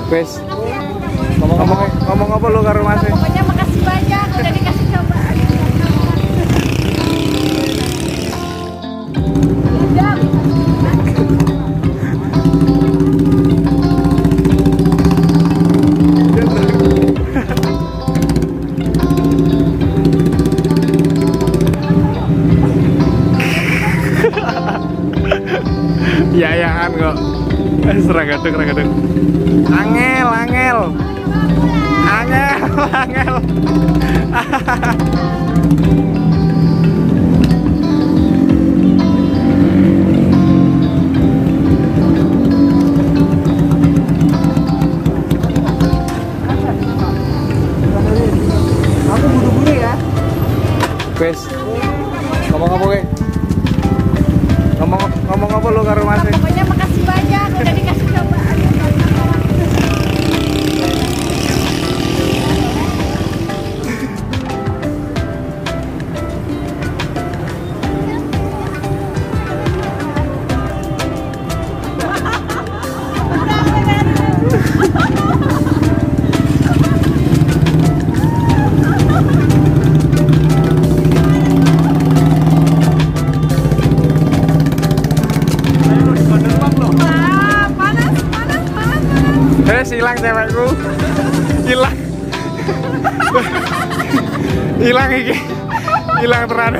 Wes. Ngomong apa lu karo Mas? Pokoknya makasih banyak udah dikasih cobaan. Ya kok. Seragadeng. Angel. Aku buru-buru ya. Wes. Ngomong apa kowe? Ngomong apa lu karo Mas? Pokoknya makasih banyak udah dikasih cobaan. Hilang cewekku. Hilang iki. Hilang tenan.